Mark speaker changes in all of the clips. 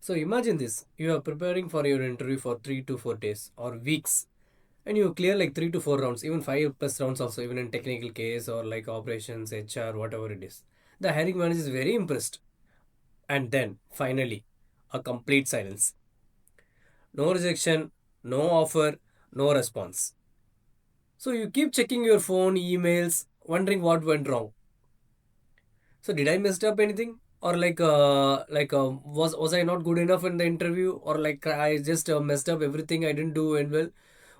Speaker 1: So imagine this, you are preparing for your interview for 3 to 4 days or weeks, and you clear like 3 to 4 rounds, even 5 plus rounds also, even in technical case or like operations, HR, whatever it is. The hiring manager is very impressed. And then finally, a complete silence. No rejection, no offer, no response. So you keep checking your phone, emails, wondering what went wrong. So did I messed up anything? Or was I not good enough in the interview? Or like I just messed up everything, I didn't do it well.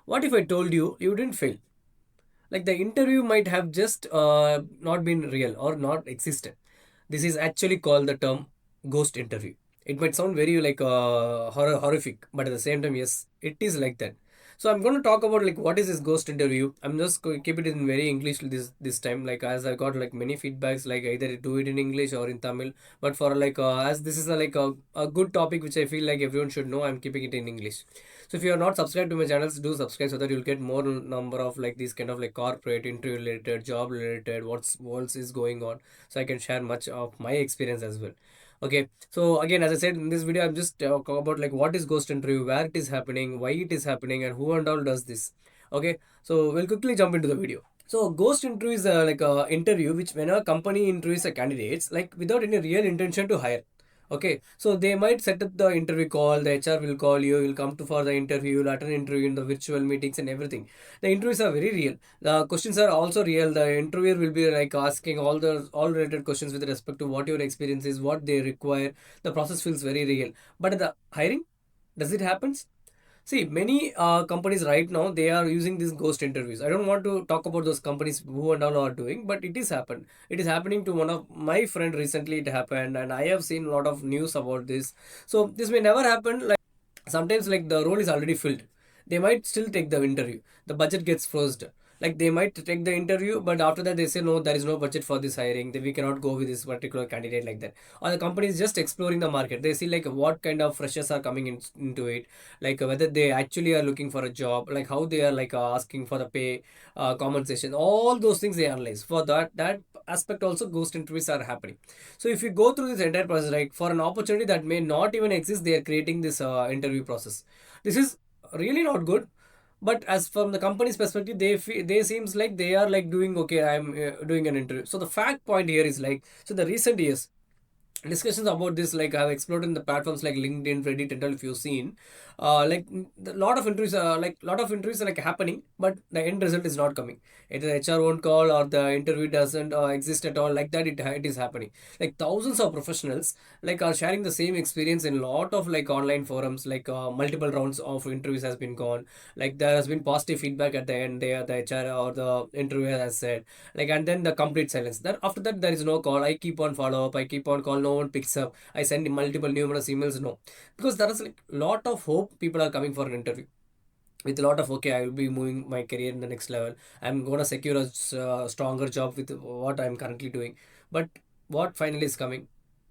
Speaker 1: What if I told you you didn't fail? Like the interview might have just not been real or not existed. This is actually called the term ghost interview. It might sound very like horrific, but at the same time, yes, it is like that. So I'm going to talk about like what is this ghost interview. I'm just going to keep it in very English this time. Like as I got like many feedbacks, like either do it in English or in Tamil. But for like as this is a good topic which I feel like everyone should know, I'm keeping it in English. So if you are not subscribed to my channels, do subscribe so that you'll get more number of like these kind of like corporate interview related, job related, what is going on. So I can share much of my experience as well. Okay, so again, as I said in this video, I'm just talking about like what is ghost interview, where it is happening, why it is happening, and who and all does this. Okay, so we'll quickly jump into the video. So ghost interview is like a interview which when a company interviews a candidates like without any real intention to hire. Okay, so they might set up the interview call, the HR will call you, you'll come to for the interview, you'll attend interview in the virtual meetings and everything. The interviews are very real. The questions are also real. The interviewer will be like asking all related questions with respect to what your experience is, what they require. The process feels very real. But the hiring, does it happens? See, many companies right now they are using these ghost interviews. I don't want to talk about those companies who and all are doing, but it is happened. It is happening to one of my friend recently. It happened, and I have seen a lot of news about this. So this may never happen. Like sometimes, like the role is already filled. They might still take the interview. The budget gets frozen. Like they might take the interview, but after that they say no, there is no budget for this hiring. That we cannot go with this particular candidate like that. Or the company is just exploring the market. They see like what kind of freshers are coming into it, like whether they actually are looking for a job, like how they are like asking for the pay, compensation, all those things they analyze. For that aspect also ghost interviews are happening. So if you go through this entire process, like for an opportunity that may not even exist, they are creating this interview process. This is really not good. But as from the company's perspective, they seems like they are like doing okay, I'm doing an interview. So the fact point here is like, so the recent years discussions about this like I've explored in the platforms like LinkedIn, Reddit, and all. If you've seen, like a lot of interviews, are like happening, but the end result is not coming. Either the HR won't call or the interview doesn't exist at all. Like that, it is happening. Like thousands of professionals like are sharing the same experience in a lot of like online forums. Like multiple rounds of interviews has been gone. Like there has been positive feedback at the end. There, the HR or the interviewer has said like, and then the complete silence. That after that there is no call. I keep on follow up, I keep on call, no one picks up. I send multiple numerous emails, no. Because there is like lot of hope, people are coming for an interview with a lot of okay, I will be moving my career in the next level, I'm gonna secure a stronger job with what I'm currently doing. But what finally is coming,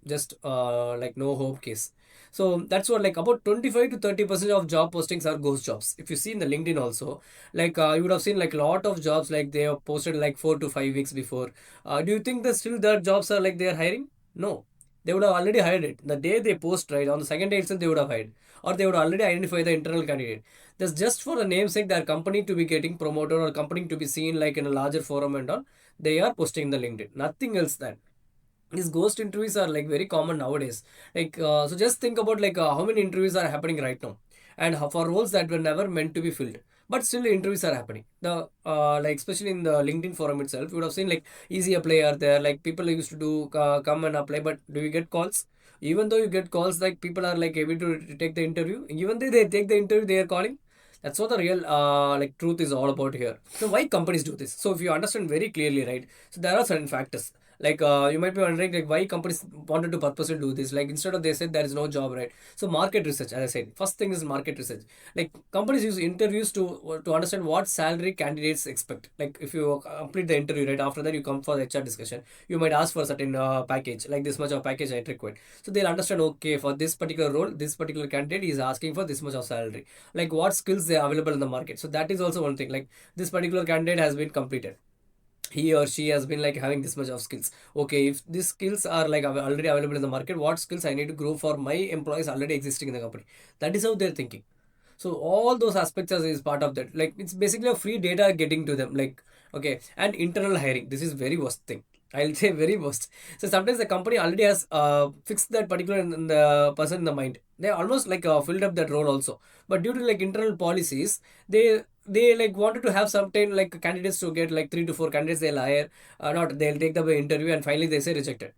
Speaker 1: just like no hope case. So that's what, like about 25 to 30% of job postings are ghost jobs. If you see in the LinkedIn also, like you would have seen like a lot of jobs like they have posted like 4 to 5 weeks before. Do you think that still their jobs are like they are hiring? No, they would have already hired it the day they post, right? On the second day itself they would have hired, or they would already identify the internal candidate. That's just for the namesake, their company to be getting promoted or company to be seen like in a larger forum and all. They are posting the LinkedIn. Nothing else than these ghost interviews are like very common nowadays. Like so just think about like how many interviews are happening right now, and for roles that were never meant to be filled, but still interviews are happening. The like especially in the LinkedIn forum itself, you would have seen like easy apply are there, like people used to do come and apply, but do you get calls? Even though you get calls, like people are like able to take the interview, even though they take the interview they are calling. That's what the real like truth is all about here. So why companies do this? So if you understand very clearly, right? So there are certain factors. Like you might be wondering like why companies wanted to purposely do this. Like instead of they said there is no job, right? So market research, as I said, first thing is market research. Like companies use interviews to understand what salary candidates expect. Like if you complete the interview, right, after that you come for the HR discussion, you might ask for a certain package, like this much of package I require. So they'll understand, okay, for this particular role, this particular candidate is asking for this much of salary, like what skills they are available in the market. So that is also one thing. Like this particular candidate has been completed, he or she has been like having this much of skills. Okay, if these skills are like already available in the market, what skills I need to grow for my employees already existing in the company? That is how they're thinking. So all those aspects is part of that. Like it's basically a free data getting to them. Like okay, and internal hiring. This is very worst thing. I'll say very worst. So sometimes the company already has fixed that particular in the person in the mind. They almost like filled up that role also. But due to like internal policies, they like wanted to have certain like candidates to get like 3 to 4 candidates they'll hire. Not they'll take the interview and finally they say rejected.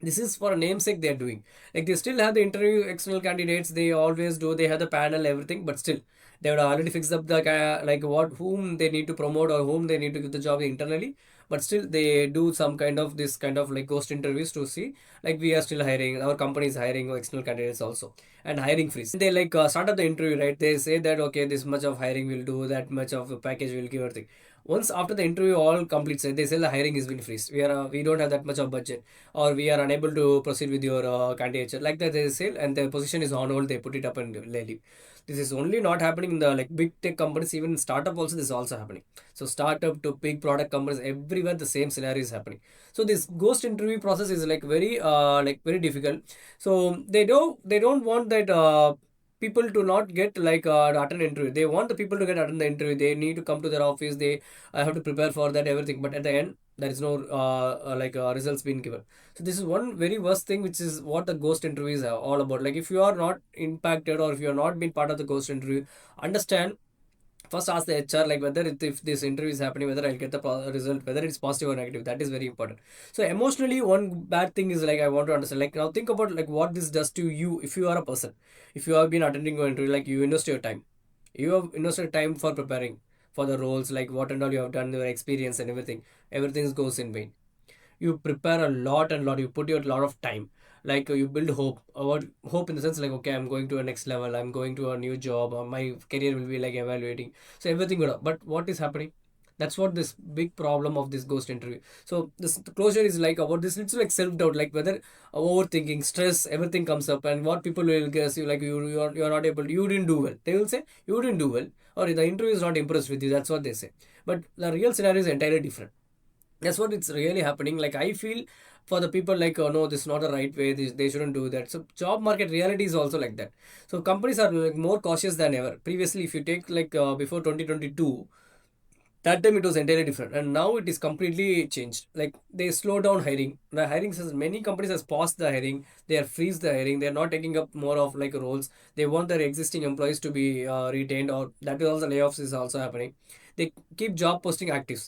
Speaker 1: This is for a namesake they are doing. Like they still have the interview external candidates, they always do, they have the panel everything, but still they would already fixed up the like what whom they need to promote or whom they need to give the job internally, but still they do some kind of this kind of like ghost interviews to see like we are still hiring, our company is hiring external candidates also, and hiring freeze. They like start up the interview, right? They say that okay, this much of hiring will do, that much of a package will give, everything. Once after the interview all completes, they say the hiring has been freezed, we don't have that much of budget, or we are unable to proceed with your candidature, like that they say, and the position is on hold, they put it up and they leave. This is only not happening in the like big tech companies, even startup also this is also happening. So startup to big product companies, everywhere the same scenario is happening. So this ghost interview process is like very difficult. So they don't want that people to not get like attend interview. They want the people to get attend the interview, they need to come to their office, they have to prepare for that everything, but at the end there is no results being given. So this is one very worst thing, which is what the ghost interviews are all about. Like if you are not impacted or if you are not been part of the ghost interview, understand, first ask the HR like whether if this interview is happening, whether I'll get the result, whether it's positive or negative. That is very important. So emotionally, one bad thing is like I want to understand. Like now think about like what this does to you if you are a person. If you have been attending an interview, like you invest your time. You have invested time for preparing for the roles, like what and all you have done, your experience and everything. Everything goes in vain. You prepare a lot and lot, you put your lot of time, like you build hope about hope in the sense like okay, I'm going to a next level, I'm going to a new job, or my career will be like evaluating, so everything good, but what is happening? That's what this big problem of this ghost interview. So this closure is like about this, it's like self-doubt, like whether overthinking, stress, everything comes up, and what people will guess you, like you're not able, you didn't do well, they will say you didn't do well, or the interview is not impressed with you, that's what they say. But the real scenario is entirely different. That's what it's really happening. Like I feel for the people like oh no, this is not the right way, they shouldn't do that. So job market reality is also like that. So companies are like more cautious than ever. Previously if you take like before 2022, that time it was entirely different, and now it is completely changed. Like they slow down hiring, the hiring says many companies has paused the hiring, they are freeze the hiring, they are not taking up more of like roles, they want their existing employees to be retained, or that is also layoffs is also happening. They keep job posting active.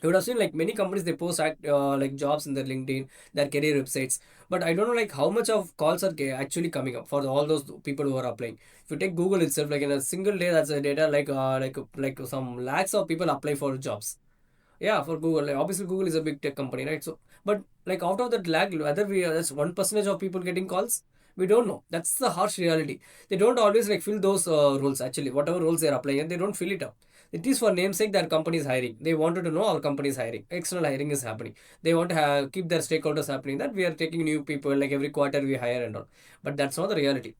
Speaker 1: You would have seen like many companies they post like jobs in their LinkedIn, their career websites, but I don't know like how much of calls are actually coming up for all those people who are applying. If you take Google itself, like in a single day, that's a data like some lakhs of people apply for jobs. Yeah, for Google, like obviously Google is a big tech company, right? So, but like out of that lag, whether we that's 1% of people getting calls, we don't know. That's the harsh reality. They don't always like fill those roles. Actually, whatever roles they're applying, and they don't fill it up. It is for namesake that company is hiring. They wanted to know our company is hiring. External hiring is happening. They want to keep their stakeholders happening. That we are taking new people like every quarter we hire and all. But that's not the reality,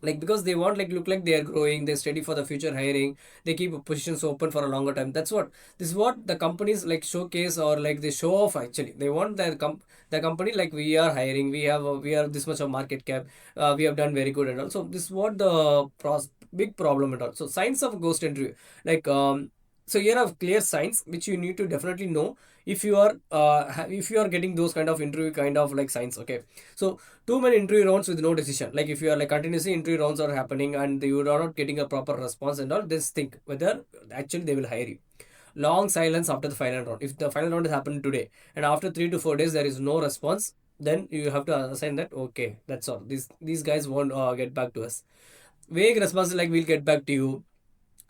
Speaker 1: like because they want like look like they are growing, they're steady for the future hiring, they keep positions open for a longer time. That's what this is what the companies like showcase, or like they show off. Actually they want the company like we are hiring, we have this much of market cap, we have done very good and all. So this is what the big problem and all. So signs of ghost interview, like so here are clear signs which you need to definitely know if you are if you are getting those kind of interview kind of like signs. Okay, so too many interview rounds with no decision. Like if you are like continuously interview rounds are happening and you are not getting a proper response and all, just think whether actually they will hire you. Long silence after the final round. If the final round is happening today and after 3 to 4 days there is no response, then you have to assign that okay, that's all. These guys won't get back to us. Vague responses like we'll get back to you,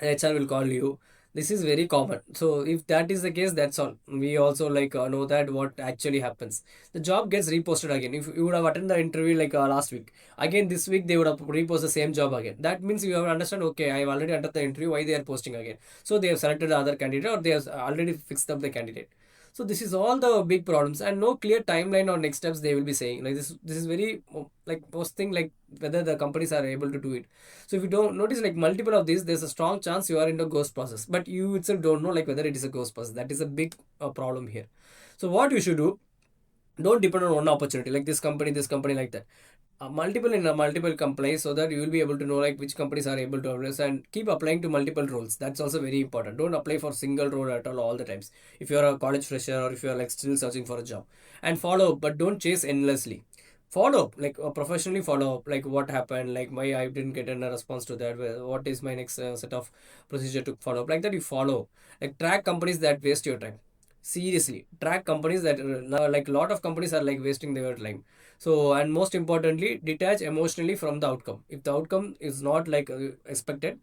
Speaker 1: HR will call you. This is very common. So if that is the case, that's all. We also like know that what actually happens. The job gets reposted again. If you would have attended the interview like last week, again this week they would have reposted the same job again. That means you have to understand. Okay, I have already attended the interview. Why they are posting again? So they have selected the other candidate, or they have already fixed up the candidate. So this is all the big problems, and no clear timeline or next steps they will be saying. Like this is very like most thing, like whether the companies are able to do it. So if you don't notice like multiple of these, there's a strong chance you are in the ghost process, but you itself don't know like whether it is a ghost process. That is a big problem here. So what you should do, don't depend on one opportunity like this company like that. Multiple in a multiple companies, so that you will be able to know like which companies are able to address, and keep applying to multiple roles. That's also very important. Don't apply for single role at all the times. If you are a college fresher or if you are like still searching for a job, and follow up, but don't chase endlessly. Follow up, like professionally follow up, like what happened, like why I didn't get a response to that, what is my next set of procedure to follow up, like that you follow. Like track companies that waste your time. Seriously, track companies that like a lot of companies are like wasting their time. So, and most importantly, detach emotionally from the outcome. If the outcome is not like expected,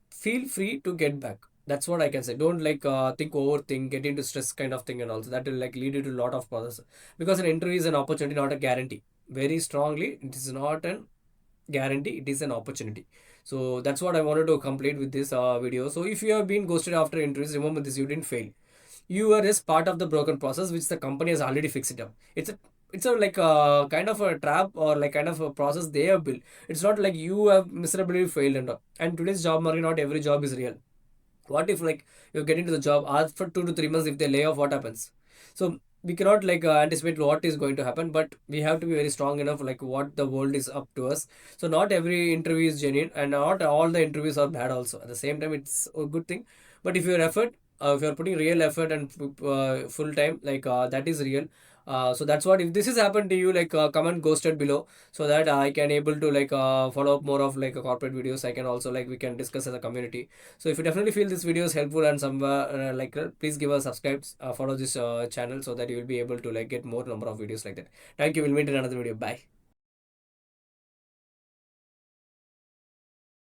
Speaker 1: feel free to get back. That's what I can say. Don't like think, overthink, get into stress kind of thing, and also that will like lead you to a lot of process. Because an interview is an opportunity, not a guarantee. Very strongly, it is not an guarantee, it is an opportunity. So that's what I wanted to complete with this video. So if you have been ghosted after interviews, remember this: you didn't fail. You are just part of the broken process which the company has already fixed it up. It's a like a kind of a trap, or like kind of a process they have built. It's not like you have miserably failed and all. And today's job market, not every job is real. What if like you get into the job after 2 to 3 months, if they lay off, what happens? So we cannot like anticipate what is going to happen, but we have to be very strong enough like what the world is up to us. So not every interview is genuine, and not all the interviews are bad also. At the same time, it's a good thing. But if you're putting real effort and full time, like that is real. So that's what, if this has happened to you, like comment ghosted below, so that I can able to like follow up more of like corporate videos. I can also like we can discuss as a community. So if you definitely feel this video is helpful and somewhere please give us subscribe, follow this channel, so that you will be able to like get more number of videos like that. Thank you. We'll meet in another video. Bye.